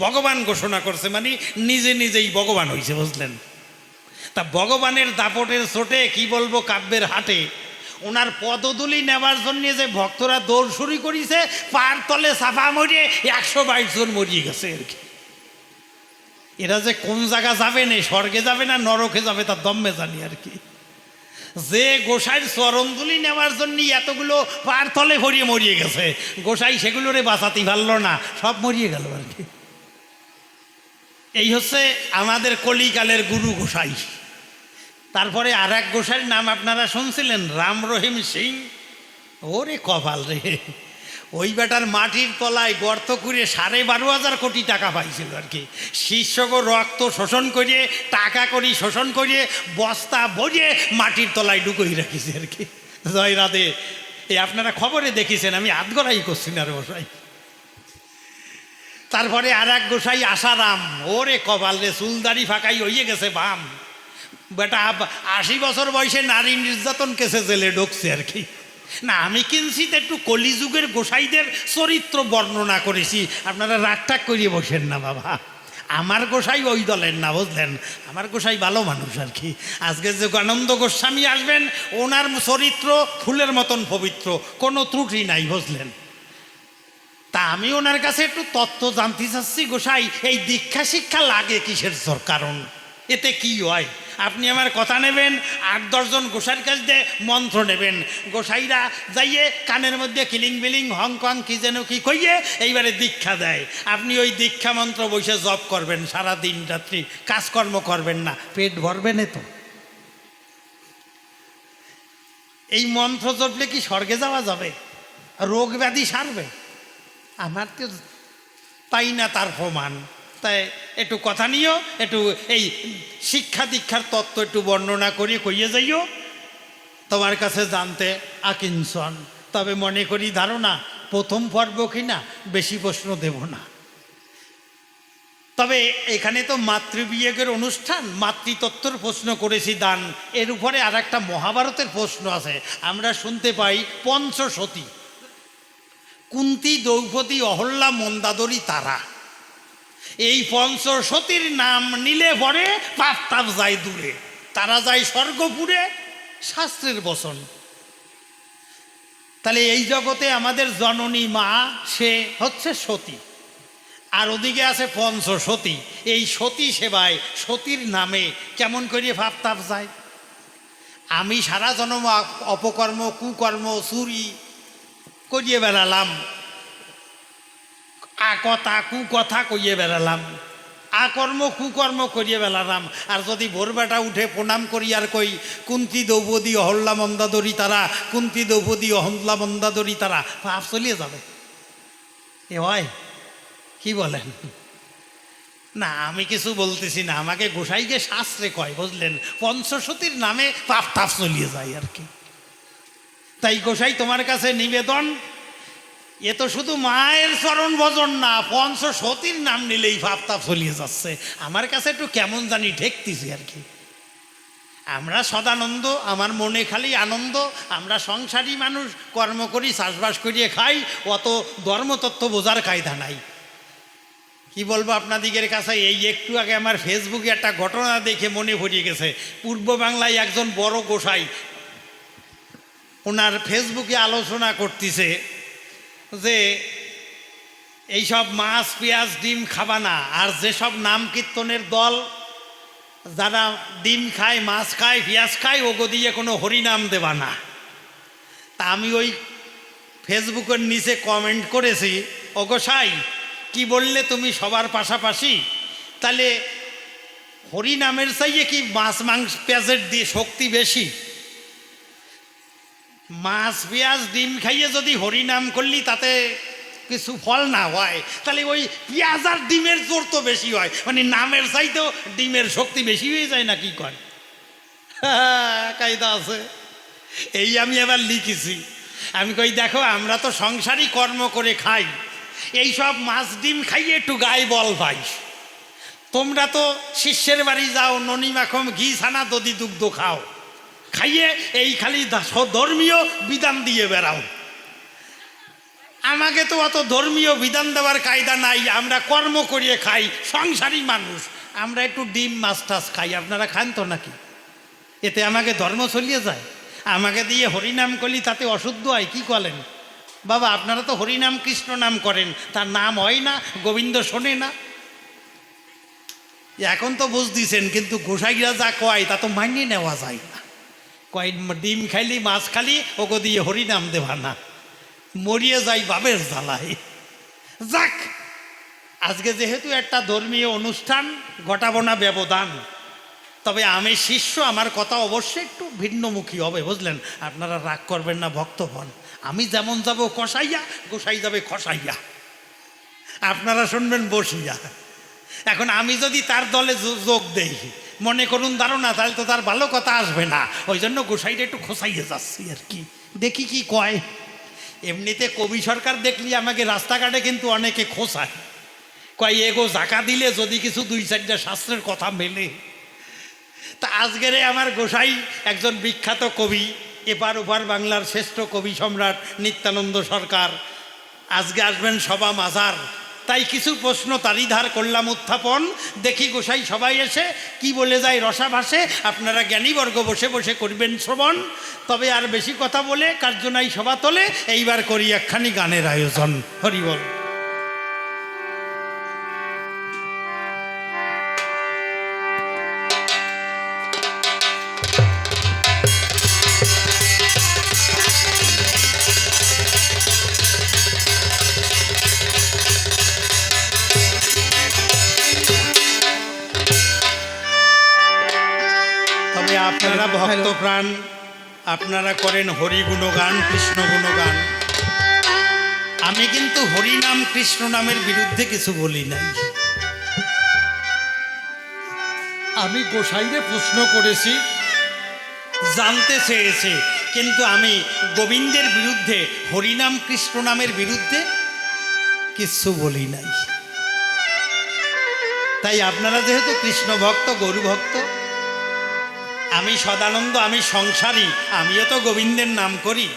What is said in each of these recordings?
ভগবান ঘোষণা করছে, মানে নিজে নিজেই ভগবান হয়েছে, বুঝলেন? তা ভগবানের দাপটের চোটে কি বলবো, কাব্যের হাটে ওনার পদধূলি নেওয়ার জন্য যে ভক্তরা দৌড় শুরু করেছে, পার তলে চাপা মরিয়ে 122 জন মরিয়ে গেছে আর কি। এরা যে কোন জায়গা যাবে না, স্বর্গে যাবে না নরকে যাবে তার দম্মে জানি আর কি। যে গোসাইয়ের চরণধুলি নেওয়ার জন্য এতগুলো পার তলে ভরিয়ে মরিয়ে গেছে, গোসাই সেগুলোরে বাঁচাতে পারলো না, সব মরিয়ে গেল আর কি। এই হচ্ছে আমাদের কলিকালের গুরু গোসাই। তারপরে আর এক গোসাইয়ের নাম আপনারা শুনছিলেন, রাম রহিম সিং। ওরে কপাল রে, ওই বেটার মাটির তলায় গর্ত করে 12,500 কোটি টাকা পাইছিল আর কি। শিষ্যকে রক্ত শোষণ করিয়ে, টাকা করি শোষণ করিয়ে, বস্তা ভরিয়ে মাটির তলায় ঢুকিয়ে রাখিছে আর কি। জয় রাধে। এই আপনারা খবরে দেখেছেন, আমি আধগড়াই করছি না রে গোসাই। তারপরে আর এক গোসাই আশারাম, ওরে কপাল রে, চুলদারি ফাঁকাই হইয়ে গেছে বাম। বেটা 80 বছর বয়সে নারী নির্যাতন কেসে জেলে ঢুকছে আর কি। না, আমি কিনছি তো একটু কলিযুগের গোসাইদের চরিত্র বর্ণনা করেছি, আপনারা রাগটাগ করিয়ে বসেন না বাবা। আমার গোসাই ওই দলের না, বুঝলেন? আমার গোসাই ভালো মানুষ আর কি। আজকে যে আনন্দ গোস্বামী আসবেন, ওনার চরিত্র ফুলের মতন পবিত্র, কোনো ত্রুটি নাই, বুঝলেন? তা আমি ওনার কাছে একটু তত্ত্ব জানতে চাচ্ছি, গোসাই এই দীক্ষা শিক্ষা লাগে কিসের কারণ, এতে কি হয়? আপনি আমার কথা নেবেন, 8-10 জন গোসাইয়ের কাছ দিয়ে মন্ত্র নেবেন, গোসাইরা যাইয়ে কানের মধ্যে কিলিং বিলিং হংকং কি যেন কি কইয়ে এইবারে দীক্ষা দেয়। আপনি ওই দীক্ষা মন্ত্র বসে জপ করবেন সারা দিন রাত্রি, কাজকর্ম করবেন না, পেট ভরবে না তো? এই মন্ত্র জপলে কি স্বর্গে যাওয়া যাবে? রোগ ব্যাধি সারবে? আমার তো তাই না তার প্রমাণ। তাই একটু কথা নিও, একটু এই শিক্ষা দীক্ষার তত্ত্ব একটু বর্ণনা করি, কইয়ে যাইও তোমার কাছে জানতে আকিঞ্চন। তবে মনে করি ধারণা প্রথম পর্ব কিনা বেশি প্রশ্ন দেব না। তবে এখানে তো মাতৃবিয়োগের অনুষ্ঠান, মাতৃতত্ত্বর প্রশ্ন করেছি দান, এর উপরে আর একটা মহাভারতের প্রশ্ন আছে। আমরা শুনতে পাই পঞ্চসতী, কুন্তী, দ্রৌপদী, অহল্যা, মন্দাদরী, তারা। এই পঞ্চসতীর নাম নিলে পরে পাপ তাপ যায় দূরে, তারা যায় স্বর্গপুরে, শাস্ত্রের বচন। তাহলে এই জগতে আমাদের জননী মা, সে হচ্ছে সতী, আর ওদিকে আছে পঞ্চসতী। এই সতী সেবায়, সতীর নামে কেমন করিয়ে পাপ তাপ যায়? আমি সারা জন্ম অপকর্ম, কুকর্ম, চুরি করিয়ে বেড়ালাম, কথা কুকথা কইয়ে বেড়ালাম, আকর্ম কুকর্ম করিয়ে বেড়ালাম, আর যদি ভোরবেটা উঠে প্রণাম করি আর কই কুন্তী দ্রৌপদী অহল্যা মন্দাদরী তারা, কুন্তী দ্রৌপদী অহল্যা মন্দাদরী তারা, পাপ চলিয়ে যাবে। এ হয় কি বলেন? না, আমি কিছু বলতেছি না, আমাকে গোসাইকে শাস্ত্রে কয়, বুঝলেন? পঞ্চসতীর নামে পাপ তাপ চলিয়ে যায় আর কি। তাই গোসাই তোমার কাছে নিবেদন, এ তো শুধু মায়ের চরণ ভজন না, পঞ্চসতীর নাম নিলেই পাপ তাপ চলিয়ে যাচ্ছে। আমার কাছে একটু কেমন জানি ঠেকতেছি আর কি। আমরা সদানন্দ, আমার মনে খালি আনন্দ। আমরা সংসারী মানুষ, কর্ম করি, চাষবাস করিয়ে খাই, অত ধর্মতত্ত্ব বোঝার কায়দা নাই। কি বলবো আপনাদিগের কাছে, এই একটু আগে আমার ফেসবুকে একটা ঘটনা দেখে মনে পড়িয়ে গেছে। পূর্ব বাংলায় একজন বড় গোসাই ওনার ফেসবুকে আলোচনা করতেছে যে এইসব মাছ পেঁয়াজ ডিম খাবা না, আর যেসব নাম কীর্তনের দল যারা ডিম খায়, মাছ খায়, পেঁয়াজ খায়, ওগো দিয়ে কোনো হরিনাম দেবা না। তা আমি ওই ফেসবুকের নিচে কমেন্ট করেছি, ও গোসাই কি বললে তুমি সবার পাশাপাশি? তাহলে হরিনামের চাইয়ে কি মাছ মাংস পেঁয়াজের দিয়ে শক্তি বেশি? মাছ পেঁয়াজ ডিম খাইয়ে যদি হরিনাম করলি তাতে কিছু ফল না হয়, তাহলে ওই পেঁয়াজ আর ডিমের জোর তো বেশি হয়, মানে নামের চাইতেও ডিমের শক্তি বেশি হয়ে যায় না, কি কয়? কায়দা আছে। এই আমি এবার লিখেছি, আমি কই দেখো আমরা তো সংসারী কর্ম করে খাই, এই সব মাছ ডিম খাইয়ে একটু গায়ে বল ভাই। তোমরা তো শিষ্যের বাড়ি যাও, ননি মাখম ঘি ছানা দধি দুগ্ধ খাও, খাইয়ে এই খালি ধর্মীয় বিধান দিয়ে বেড়াও। আমাকে তো অত ধর্মীয় বিধান দেওয়ার কায়দা নাই, আমরা কর্ম করিয়ে খাই, সংসারী মানুষ। আমরা একটু ডিম মাছ টাছ খাই, আপনারা খান তো নাকি? এতে আমাকে ধর্ম চলিয়ে যায়? আমাকে দিয়ে হরিনাম করলি তাতে অশুদ্ধ হয়? কি করেন বাবা? আপনারা তো হরিনাম কৃষ্ণ নাম করেন, তার নাম হয় না, গোবিন্দ শোনে না। এখন তো বুঝ দিছেন, কিন্তু গোসাইরা যা কয় তা তো মানিয়ে নেওয়া যায় না। কয় ডিম খাইলি মাছ খালি ওকে দিয়ে হরিনাম দেবা না, মরিয়ে যাই বাবের জ্বালায়। যাক, আজকে যেহেতু একটা ধর্মীয় অনুষ্ঠান, ঘটাবো না ব্যবধান। তবে আমি শিষ্য, আমার কথা অবশ্যই একটু ভিন্নমুখী হবে, বুঝলেন? আপনারা রাগ করবেন না, ভক্তগণ। আমি যেমন যাব কষাইয়া, গোসাই যাবে খসাইয়া, আপনারা শুনবেন বসিয়া। এখন আমি যদি তার দলে যোগ দেই, মনে করুন ধারণা, তাহলে তো তার ভালো কথা আসবে না। ওই জন্য গোসাইটা একটু খসাইয়ে যাচ্ছি আর কি, দেখি কি কয়। এমনিতে কবি সরকার দেখলি আমাকে রাস্তাঘাটে কিন্তু অনেকে খোসায়, কয় এগো জাকা দিলে যদি কিছু দুই চারটা শাস্ত্রের কথা মেলে। তা আজকের আমার গোসাই একজন বিখ্যাত কবি, এপার ওপার বাংলার শ্রেষ্ঠ কবি সম্রাট নিত্যানন্দ সরকার আজকে আসবেন সভা মাজার। তাই কিছু প্রশ্ন তারই ধার করলাম উত্থাপন, দেখি গোসাই সবাই এসে কি বলে যায় রসাভাসে। আপনারা জ্ঞানীবর্গ বসে বসে করবেন শ্রবণ। তবে আর বেশি কথা বলে কার্য নাই সভা তোলে, এইবার করি একখানি গানের আয়োজন। হরি বল। আপনারা ভক্ত প্রাণ, আপনারা করেন হরি গুণগান, কৃষ্ণ গুণগান। আমি কিন্তু হরিনাম কৃষ্ণ নামের বিরুদ্ধে কিছু বলি নাই। আমি গোসাইরে প্রশ্ন করেছি, জানতে চেয়েছে, কিন্তু আমি গোবিন্দের বিরুদ্ধে, হরিনাম কৃষ্ণ নামের বিরুদ্ধে কিছু বলি নাই। তাই আপনারা যেহেতু কৃষ্ণ ভক্ত, গরু ভক্ত, আমি সদানন্দ, আমি সংসারী, আমিও তো গোবিন্দের নাম করি।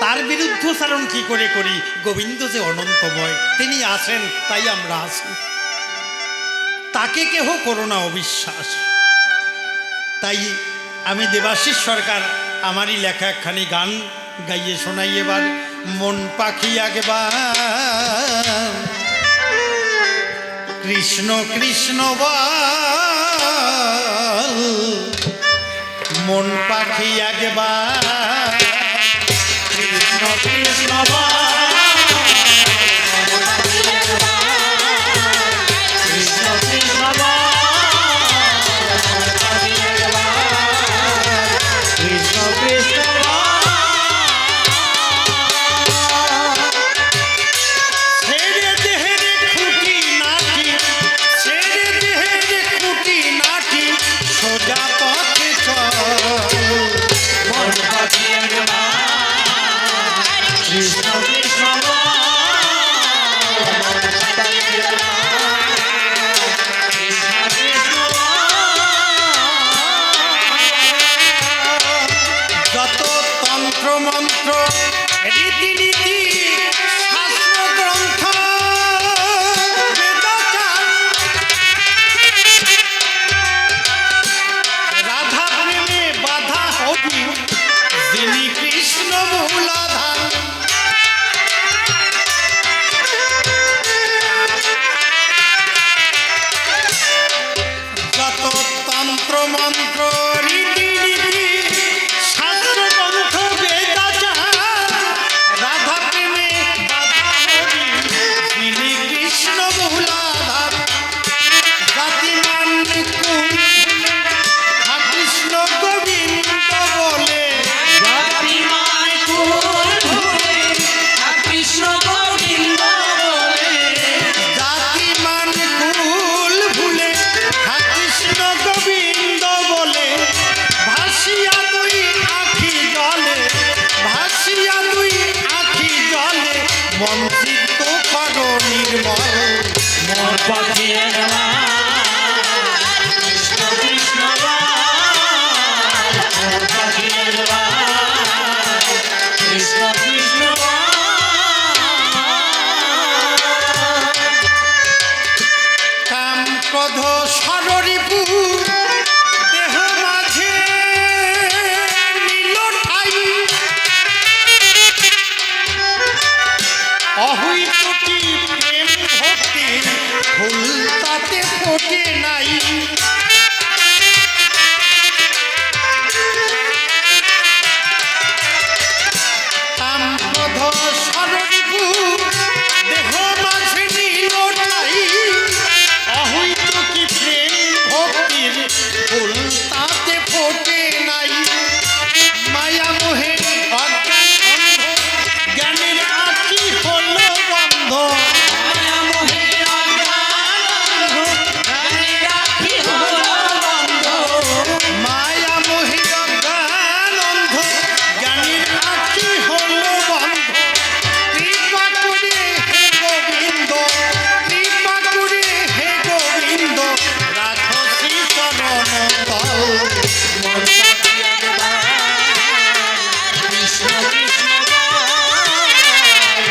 তার বিরুদ্ধচারণ কি করে করি? গোবিন্দ যে অনন্তময়, তিনি আছেন তাই আমরা আছি, তাকে কেহ করো না অবিশ্বাস। তাই আমি দেবাশিস সরকার আমারই লেখা একখানি গান গাইয়ে শোনাই এবার। মন পাখি একবার কৃষ্ণ কৃষ্ণ বল, মন পাখি একবার কৃষ্ণ কৃষ্ণ বল, কৃষ্ণ কৃষ্ণ বল, কৃষ্ণ কৃষ্ণ বল। ছেড়ে দেহের খুঁটি নাটি, ছেড়ে দেহের খুঁটি নাটি, সোজা পথে চল, মন পাখি একবার কৃষ্ণ কৃষ্ণ বল, মন পাখি একবার কৃষ্ণ কৃষ্ণ বল। যত তন্ত্র মন্ত্র রীতিনীতি শাস্ত্র গ্রন্থ বেদাচার, রাধা প্রেমে বাধা হবি যিনি কৃষ্ণ মূলাধার। যত তন্ত্র মন্ত্র রীতিনীতি শাস্ত্র গ্রন্থ বেদাচার, রাধা প্রেমে বাধা হবি যিনি কৃষ্ণ মূলাধার। জাতিমান কুল কৃষ্ণ গোবিন্দ বলে, জাতিমান কুল ভুলে কৃষ্ণ গোবিন্দ বলে, জাতিমান কুল ভুলে কৃষ্ণ গোবিন্দ বলে, ভাসিয়া দুই আখি জলে, ভাসিয়া দুই আখি জলে, মন চিত্ত করো নির্মল, মন পাখি একবার কৃষ্ণ কৃষ্ণ বল, মন পাখি একবার কৃষ্ণ কৃষ্ণ বল। সররিপু দেহ মাঝে নীল ঠাই অহৈত কি প্রেম ভক্তি ফুল তাতে ফোটে নাই কামক্রোধ সররিপু দেহ মাঝে নীল ঠাই অহৈত কি প্রেম ভক্তির ফুল তাতে ফোটে নাই মায়া মোহে অজ্ঞান অন্ধ জ্ঞানের আঁখি হলো বন্ধ মায়া মোহে অজ্ঞান প্রাণের আঁখি হলো বন্ধ। মায়া মোহে অজ্ঞান অন্ধ জ্ঞানের আঁখি হলো বন্ধ কৃপা করে হে গোবিন্দ কৃপা করে হে গোবিন্দ রাখো শ্রী চরণ তল মন পাখি একবার কৃষ্ণ কৃষ্ণ বল।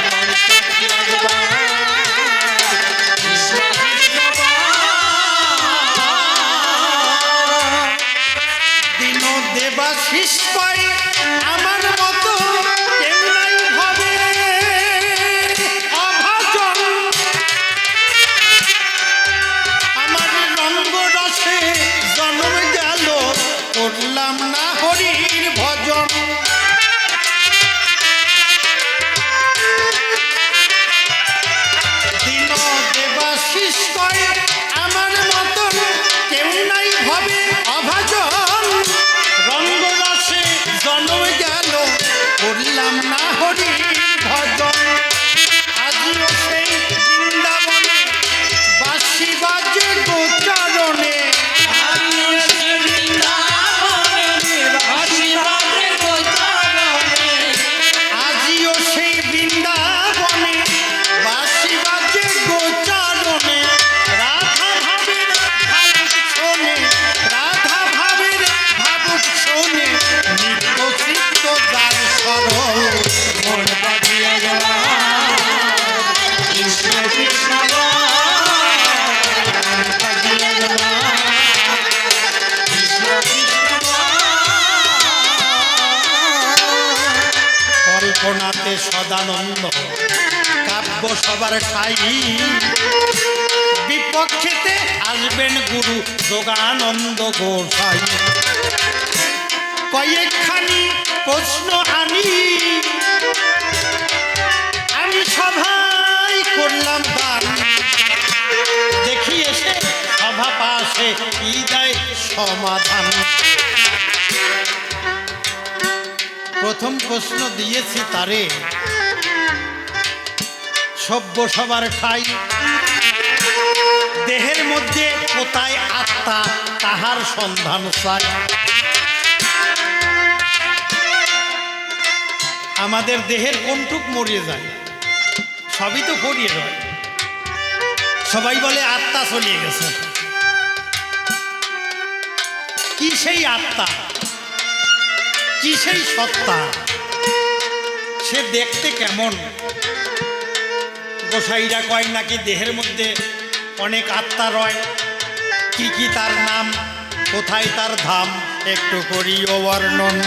মন পাখি একবার কৃষ্ণ কৃষ্ণ বল। দিন দেবাশিস পাই আমার মতো কেউ নাই ভাবে অভাজন আমার রঙ্গ রসে জন্ম গেল করলাম না হরির ভজন দিন দেবাশিস পাই আমার মতন কেউ নাই ভাবে অভাজন রঙ্গরসে জন্ম গেল করলাম না হরির ভজন আজিও সেই বৃন্দাবনে বাঁশি বাজে গোচারণে আমিও সে বৃন্দাবনে বাঁশি বাজে গোচারণে। আজিও সেই বৃন্দাবনে বাঁশি বাজে গোচারণে রাধা ভাবের ভাবুক শোনে রাধা ভাবের ভাবুক শোনে নিত্য চিত্ত যার সরল মন পাখি একবার কৃষ্ণ কৃষ্ণ বল। মন পাখি একবার কৃষ্ণ কৃষ্ণ বল। কল্পনাতে সদানন্দ কাব্য সবার ঠাই বিপক্ষেতে আসবেন গুরু যোগানন্দ গোসাই কয়েকখানি প্রশ্ন আনি আমি সভাই করলাম দান দেখি এসে সভা পাশে কি দেয় সমাধান প্রথম প্রশ্ন দিয়েছি তারে সভ্য সবার ঠাই দেহের মধ্যে কোথায় আত্মা তাহার সন্ধান চাই আমাদের দেহের কোনটুক মরিয়ে যায় সবই তো ফরিয়ে রয় সবাই বলে আত্মা চলিয়ে গেছে কি সেই আত্মা কি সেই সত্তা সে দেখতে কেমন গোসাইরা কয় নাকি দেহের মধ্যে অনেক আত্মা রয় কি কি তার নাম কোথায় তার ধাম একটু করিও বর্ণন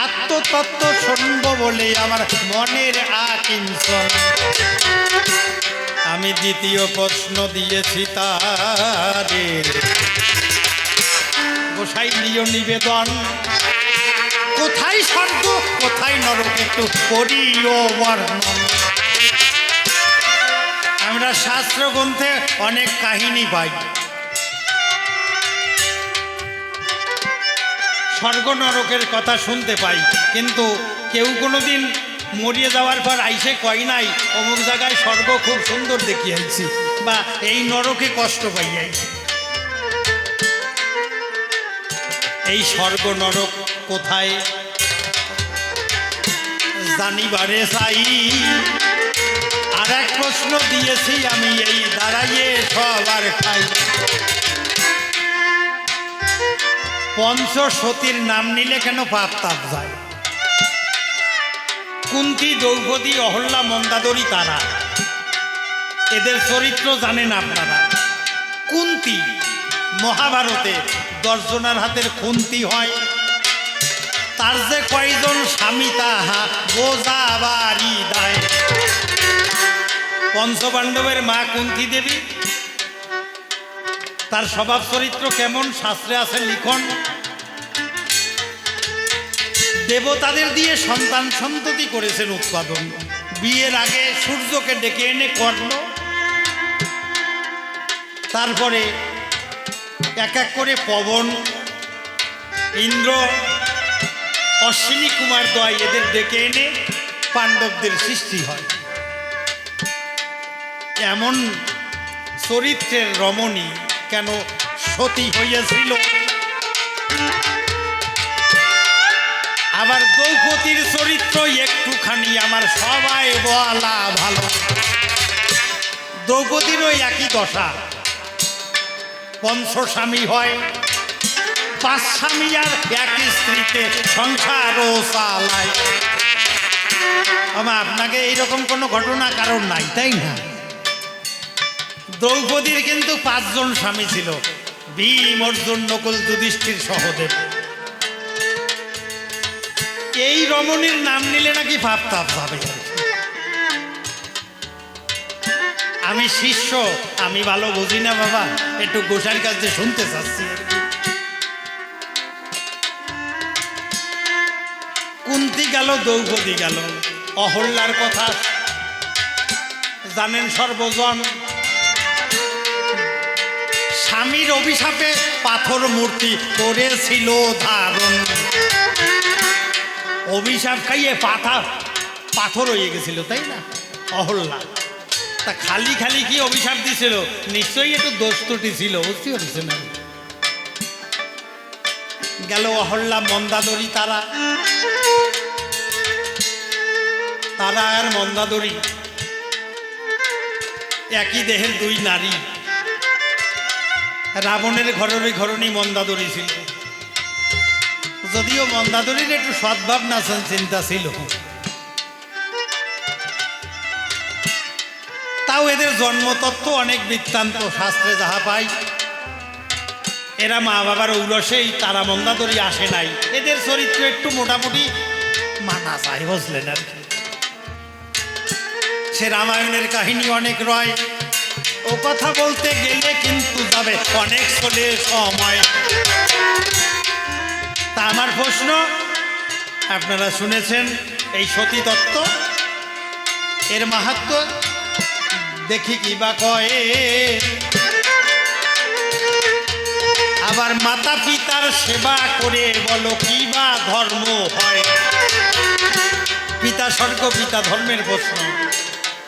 আত্মতত্ত্ব শুনব বলে আমার মনের আকিঞ্চন আমি দ্বিতীয় প্রশ্ন দিয়েছি তারে গোসাই নিয় নিবেদন কোথায় স্বর্গ কোথায় নরক একটু করিও বর্ণন আমরা শাস্ত্র গ্রন্থে অনেক কাহিনী পাই স্বর্গ নরকের কথা শুনতে পাই কিন্তু কেউ কোনোদিন মরিয়ে যাওয়ার পর আইসে কয় নাই অমুক জায়গায় স্বর্গ খুব সুন্দর দেখিয়াছি বা এই নরকে কষ্ট পাইয়াছি এই স্বর্গ নরক কোথায় জানিবারে চাই আর এক প্রশ্ন দিয়েছি আমি এই দাঁড়াইয়ে সবার খাই পঞ্চসতীর নাম নিলে কেন পাপ তাপ যায় কুন্তী দ্রৌপদী অহল্যা মন্দাদরী তারা এদের চরিত্র জানেন আপনারা কুন্তী মহাভারতে 10 জনের হাতের খুন্তি হয়, তার যে কয়জন স্বামী তাহা বোঝা বাড়ি দেয়। পঞ্চপাণ্ডবের মা কুন্তী দেবী, তার স্বভাব চরিত্র কেমন শাস্ত্রে আছে লিখন। দেবতাদের দিয়ে সন্তান সন্ততি করেছেন উৎপাদন। বিয়ের আগে সূর্যকে ডেকে এনে করল, তারপরে এক এক করে পবন, ইন্দ্র, অশ্বিনী কুমার দ্বয় এদের ডেকে এনে পাণ্ডবদের সৃষ্টি হয়। এমন চরিত্রের রমণী কেন সতী হইয়াছিল। আবার দ্রৌপদীর চরিত্র একটুখানি আমার সবাই বলা ভালো। দ্রৌপদীরও একই দশা, পঞ্চস্বামী হয়, 5 স্বামী আর একই স্ত্রীতে সংসারও চালায়। আপনাকে এইরকম কোনো ঘটনা কারণ নাই, তাই না? দ্রৌপদীর কিন্তু 5 জন স্বামী ছিল, ভীম, অর্জুন, নকুল, যুধিষ্ঠির, সহদেব। এই রমণীর নাম নিলে নাকি ভাব তাপ ভাবে। আমি শিষ্য, আমি ভালো বুঝি না বাবা, একটু গোসাইর কাছে শুনতে চাচ্ছি। কুন্তী গেল, দ্রৌপদী গেল। অহল্যার কথা জানেন সর্বজন। স্বামীর অভিশাপে পাথর মূর্তি করেছিল ধারণ। অভিশাপ খাইয়ে পাথর হয়ে গেছিল, তাই না অহল্যা? তা খালি খালি কি অভিশাপ দিছিল? নিশ্চয়ই একটু দোষ ত্রুটি ছিল, বুঝতে পারছে না। গেল অহল্যা, মন্দাদরী, তারা আর মন্দাদরী একই দেহের 2 নারী। রাবণের ঘরেরই ঘরণী মন্দাদরী ছিল, যদিও মন্দাদরীর একটু সদ্ভাব না চিন্তা ছিল। তাও এদের জন্মতত্ত্ব অনেক বৃত্তান্ত শাস্ত্রে যাহা পাই। এরা মা বাবার ঔরসেই, তারা মন্দাদরী আসে নাই। এদের চরিত্র একটু মোটামুটি মানা যায়, বুঝলেন আর কি। সে রামায়ণের কাহিনী অনেক রয়, ও কথা বলতে গেলে কিন্তু যাবে অনেক চলে সময়। তা আমার প্রশ্ন, আপনারা শুনেছেন এই সতী তত্ত্ব, এর মাহাত্ম্য দেখি কি বা কয়ে। আবার মাতা পিতার সেবা করে বলো কি বা ধর্ম হয়। পিতা স্বর্গ, পিতা ধর্মের প্রশ্ন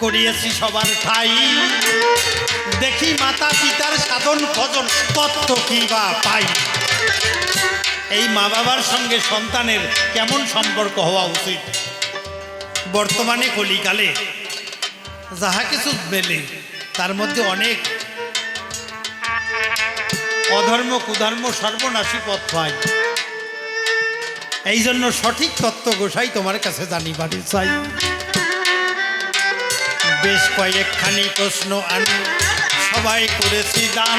করিয়েছি সবার ঠাই। দেখি মাতা পিতার সাধন ভজন তত্ত্ব কি বা পাই। এই মা বাবার সঙ্গে সন্তানের কেমন সম্পর্ক হওয়া উচিত? বর্তমানে কলিকালে যাহা কিছু মেলে তার মধ্যে অনেক অধর্ম, কুধর্ম, সর্বনাশী পথ হয়। এই জন্য সঠিক তত্ত্ব গোসাই তোমার কাছে জানিবারে চাই। বেশ কয়েকখানি প্রশ্ন আনি সবাই করেছি দান।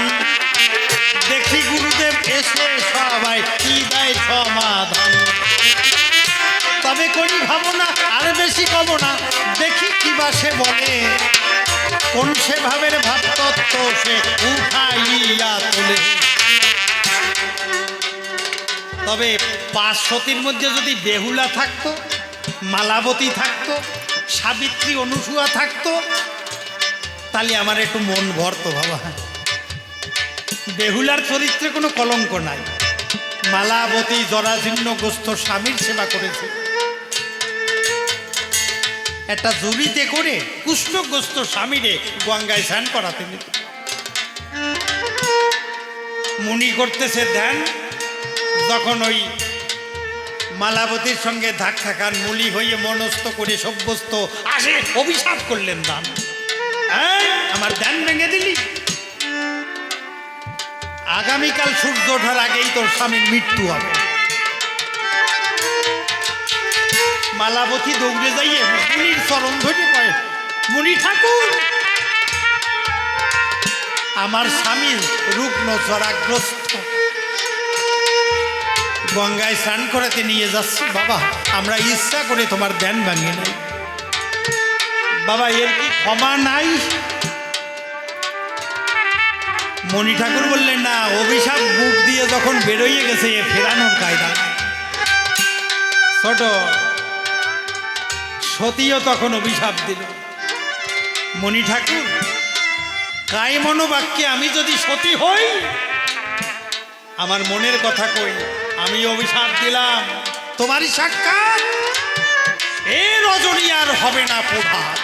দেখি গুরুদেব এসে সবাই কি দেয় সমাধান। তবে করি ভাবনা, আর বেশি কব না, দেখি কি বা সে বলে। কোন সে ভাবের ভাবতত্ত্ব সে উঠাইয়া তোলে। তবে 5 সতীর মধ্যে যদি বেহুলা থাকতো, মালাবতী থাকতো, সাবিত্রী, অনুসূয়া থাকতো, তাহলে আমার একটু মন ভরতো বাবা। বেহুলার চরিত্রে কোনো কলঙ্ক নাই। মালাবতী জরাজীর্ণগ্রস্ত স্বামীর সেবা করেছে। একটা জুড়িতে করে কুষ্ঠগ্রস্ত স্বামীরে গঙ্গায় স্নান করাতে নিত। মুনি করতেছে ধ্যান, যখন ওই মালাবতীর সঙ্গে ধাক্কা খান, মুলি হয়ে মনস্থ করে সভ্যস্ত আসে, অভিশাপ করলেন দান। আমার ধ্যান ভেঙে দিলি, আগামীকাল সূর্য ওঠার আগেই তোর স্বামীর মৃত্যু হবে। মালাবতী দৌড়ে যাইয়ে মুনির চরণ ধরে কয়, মুনি ঠাকুর আমার স্বামী রুগ্ন জরাগ্রস্ত, গঙ্গায় স্নান করাতে নিয়ে যাচ্ছি। বাবা, আমরা ইচ্ছা করে তোমার ধ্যান ভাঙিয়ে নাই। বাবা, এর কি ক্ষমা নাই? মণি ঠাকুর বললেন, না, অভিশাপ বুক দিয়ে যখন বেরোইয়ে গেছে এ ফেরানোর কায়দা নাই। ছোট সতীও তখন অভিশাপ দিল। মণি ঠাকুর, কায় মনোবাক্যে আমি যদি সতী হই, আমার মনের কথা কই, আমি অভিশাপ দিলাম তোমারই সাক্ষাৎ, এ রজনী আর হবে না প্রভাত।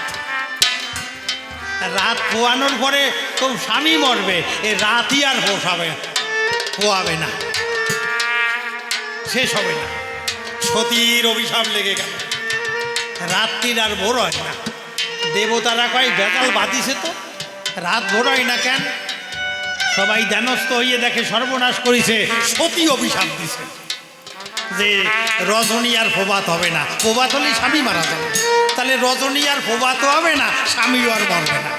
রাত পোয়ানোর পরে তো স্বামী মরবে, এ রাতই আর পোয়াবে না, শেষ হবে না। সতীর অভিশাপ লেগে গেল, রাত্রির আর ভোর হয় না। দেবতারা কয় বেকাল বাঁধিছে তো, রাত ভোর হয় না কেন? সবাই ধ্যানস্থ হইয়ে দেখে সর্বনাশ করেছে, সতী অভিশাপ দিছে যে রজনী আর প্রভাত হবে না। প্রভাত হলে স্বামী মারা যাবে, তাহলে রজনী আর প্রভাতও হবে না, স্বামীও আর মরবে না।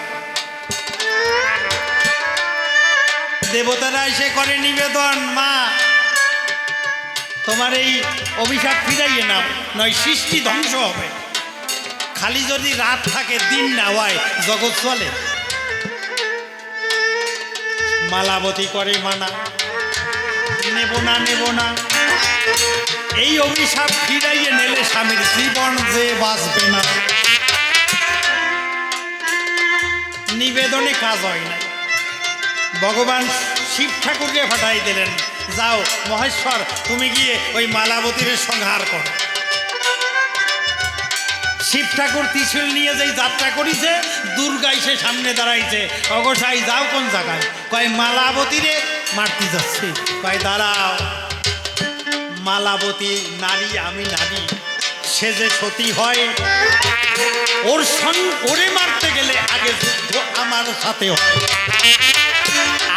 দেবতারা এসে করে নিবেদন, মা তোমার এই অভিশাপ ফিরাইয়ে নাও, নয় সৃষ্টি ধ্বংস হবে। খালি যদি রাত থাকে, দিন না হয়, জগৎ চলে। মালাবতী করে মানা, নেব না নেব না। এই অভিশাপ ফিরাইয়ে নেলে স্বামীর জীবন যে বাঁচবে না। নিবেদনে কাজ হয় না। ভগবান শিব ঠাকুরকে পাঠাই দিলেন, যাও মহেশ্বর, তুমি গিয়ে ওই মালাবতীর সংহার করো। শিব ঠাকুর ত্রিশূল নিয়ে যেই যাত্রা করিছে, দুর্গা এসে সামনে দাঁড়াইছে। অগসাই যাও কোন জায়গায়? কয় মালাবতীরে মারতে যাচ্ছি। কয় দাঁড়াও, মালাবতী নারী, আমি নারী, সে যে সতী হয়, ওরে মারতে গেলে আগে যুদ্ধ আমার সাথে হয়।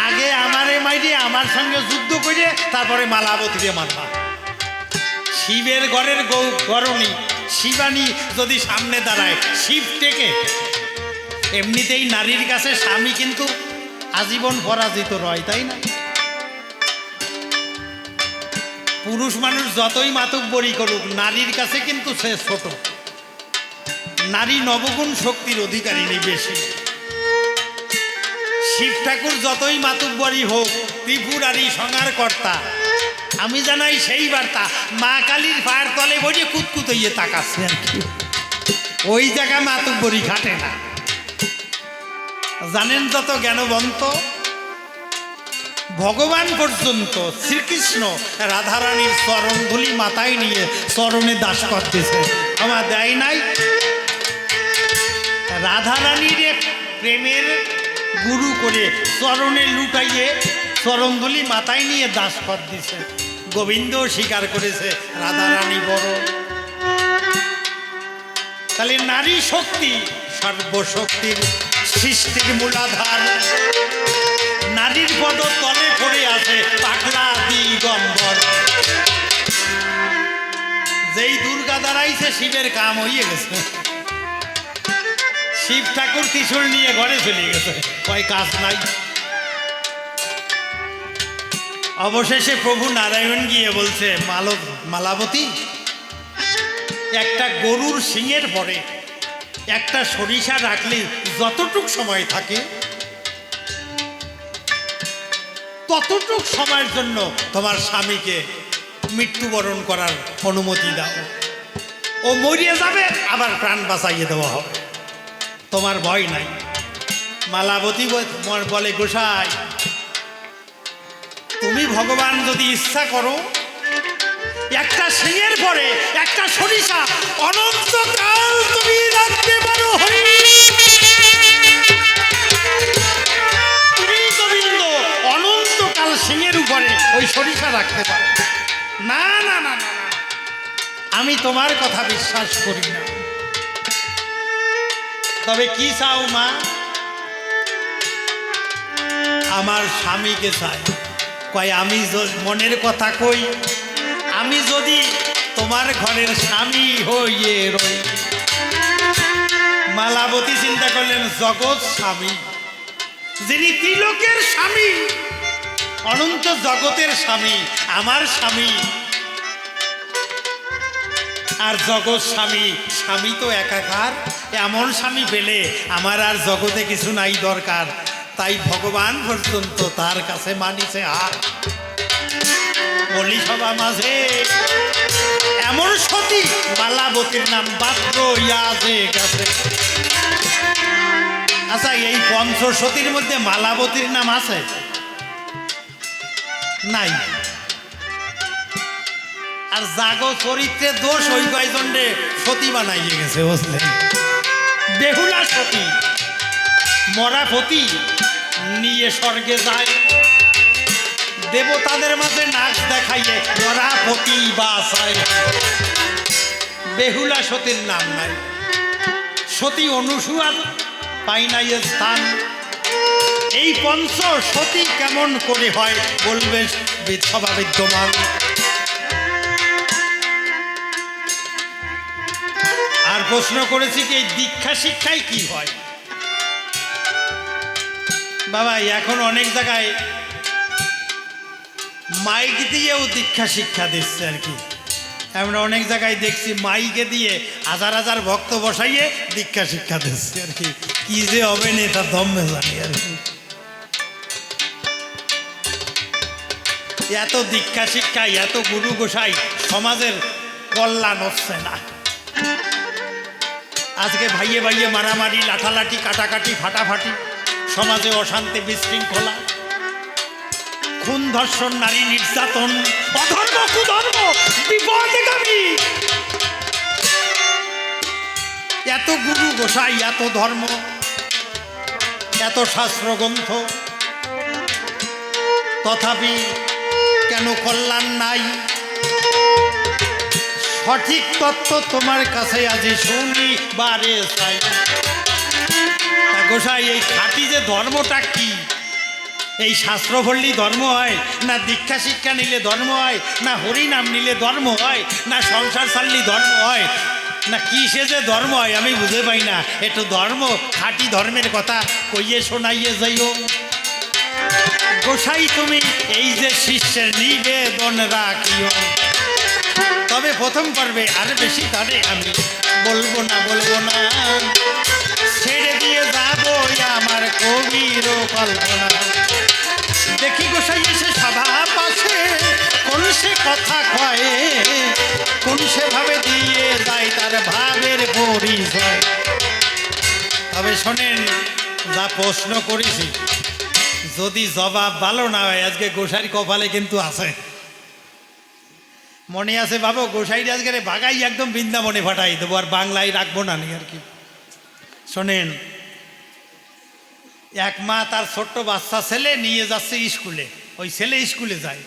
আগে আমারে মাইরে আমার সঙ্গে যুদ্ধ করে তারপরে মালাবতীরে মারবা। শিবের ঘরের গরণী শিবানী যদি সামনে দাঁড়ায়, শিব থেকে এমনিতেই নারীর কাছে স্বামী কিন্তু আজীবন পরাজিত রয়, তাই না? পুরুষ মানুষ যতই মাতব্বরি করুক, নারীর কাছে কিন্তু সে ছোট। নারী নবগুণ শক্তির অধিকারিণী বেশি। শিব ঠাকুর যতই মাতব্বরি হোক, ত্রিপুরারি সংহার কর্তা, আমি জানাই সেই বার্তা। মা কালীর পায়ের তলে বসে কুতকুত হইয়ে তাকাচ্ছে আর কি, ওই জায়গা মাতব্বরি খাটে না। জানেন যত জ্ঞানবন্ত, ভগবান পর্যন্ত শ্রীকৃষ্ণ রাধারানীর চরণধুলি মাথায় নিয়ে চরণে দাস করতেছে, আমার দেয় নাই? রাধারানীর প্রেমের গুরু করে চরণে লুটাইয়ে চরণধুলি মাথায় নিয়ে দাস কর দিছে। গোবিন্দ স্বীকার করেছে রাধারানী বড়। তাহলে নারী শক্তি সর্বশক্তির সৃষ্টির মূলাধার। নারীর পদ তলে পড়ে আছে পাগলা দিগম্বর। যেই দুর্গা দাঁড়াইছে, শিবের কাম হইয়ে গেছে। শিব ঠাকুর ত্রিশূল নিয়ে ঘরে চলে গেছে, কয় কাজ নাই। অবশেষে প্রভু নারায়ণ গিয়ে বলছে, মালাবতী, একটা গরুর শিঙের পরে একটা সরিষা রাখলে যতটুক সময় থাকে, ততটুক সময়ের জন্য তোমার স্বামীকে মৃত্যুবরণ করার অনুমতি দাও। ও মরিয়ে যাবে, আবার প্রাণ বাঁচাইয়ে দেওয়া হবে, তোমার ভয় নাই। মালাবতী বলে, গোসাই, তুমি ভগবান যদি ইচ্ছা করো, একটা সিংহের পরে একটা সরিষা অনন্তকাল তুমি রাখতে পারো। তুমি গোবিন্দ অনন্তকাল সিংহের উপরে ওই সরিষা রাখতে পারো। না না না না, আমি তোমার কথা বিশ্বাস করি না। তবে কি চাও মা? আমার স্বামীকে চাই। কয় আমি মনের কথা কই, আমি যদি তোমার ঘরের স্বামী হইয়ে রই। মালাবতী চিন্তা করলেন, জগৎ স্বামী, যিনি ত্রিলোকের স্বামী, অনন্ত জগতের স্বামী, আমার স্বামী আর জগৎ স্বামী। স্বামী তো একাকার, এমন স্বামী পেলে আমার আর জগতে কিছু নাই দরকার। তাই ভগবান পর্যন্ত তার কাছে মানিছে আর বলি সভা মাঝে এমন সতী মালাবতীর নাম পাত্র ইয়াজে গেছে। আচ্ছা, এই পঞ্চসতীর মধ্যে মালাবতীর নাম আছে? নাই। আর জাগো চরিত্রে দোষ ওই কয়জনে সতী বানাইয়ে গেছে, বুঝলেন? বেহুলা সতী মরা পতি নিয়ে স্বর্গে যায়, দেবতাদের মাঝে নাচ দেখাইয়ে মরা পতি বাসায়। বেহুলা সতীর নাম নাই। সতী অনুসূয়ার পাই নাই স্থান। এই পঞ্চ সতী কেমন করে হয় বলবে সভা বিদ্যমান। আর প্রশ্ন করেছি কি এই দীক্ষা শিক্ষায় কি হয়? বাবা, এখন অনেক জায়গায় মাইক দিয়েও দীক্ষা শিক্ষা দিচ্ছে আর কি। আমরা অনেক জায়গায় দেখছি মাইকে দিয়ে হাজার হাজার ভক্ত বসাইয়ে দীক্ষা শিক্ষা দিচ্ছে আর কি। কি যে হবে না তার দমে জানি আর কি। এত দীক্ষা শিক্ষায়, এত গুরু গোসাই, সমাজের কল্যাণ হচ্ছে না। আজকে ভাইয়ে ভাইয়ে মারামারি, লাঠালাঠি, কাটাকাটি, ফাটাফাটি, সমাজে অশান্তি, বিশৃঙ্খলা, খুন, ধর্ষণ, নারী নির্যাতন, অধর্ম, কুধর্ম, বিপদগামী। এত গুরু গোসাই, এত ধর্ম, এত শাস্ত্র গ্রন্থ, তথাপি কেন কল্যাণ নাই? সঠিক তত্ত্ব তোমার কাছে আজ শুনি বারে চাই। গোসাই, এই খাঁটি যে ধর্মটা কি? এই শাস্ত্র পড়লি ধর্ম হয় না? দীক্ষা শিক্ষা নিলে ধর্ম হয় না? হরি নাম নিলে ধর্ম হয় না? সংসার ছাড়লি ধর্ম হয় না? কিসে যে ধর্ম হয় আমি বুঝে পাই না। একটু ধর্ম, খাঁটি ধর্মের কথা কইয়ে শোনাইয়ে যাইও। গোসাই, তুমি এই যে শিষ্যের নিবেদন রাখিও। তবে প্রথম পর্বে আর বেশি তারে আমি বলবো না ছেড়ে দিয়ে যাবো আমার কবির কল্পনা। দেখি গোসাই এসে সভা পাশে কোন সে কথা কয়ে, কোন সে ভাবে দিয়ে যায় তার ভাবের পরিচয়। তবে শোনেন, যা প্রশ্ন করেছি যদি জবাব ভালো না হয়, আজকে গোসাইর কপালে কিন্তু আছে। মনে আছে বাবু, গোসাইর আজকে বাগাই একদম বৃন্দাবনে ফাটাই দেবো, আর বাংলায় রাখবো না আর কি। শোনেন, এক মা তার ছোট্ট বাচ্চা ছেলে নিয়ে যাচ্ছে স্কুলে। ওই ছেলে স্কুলে যায়,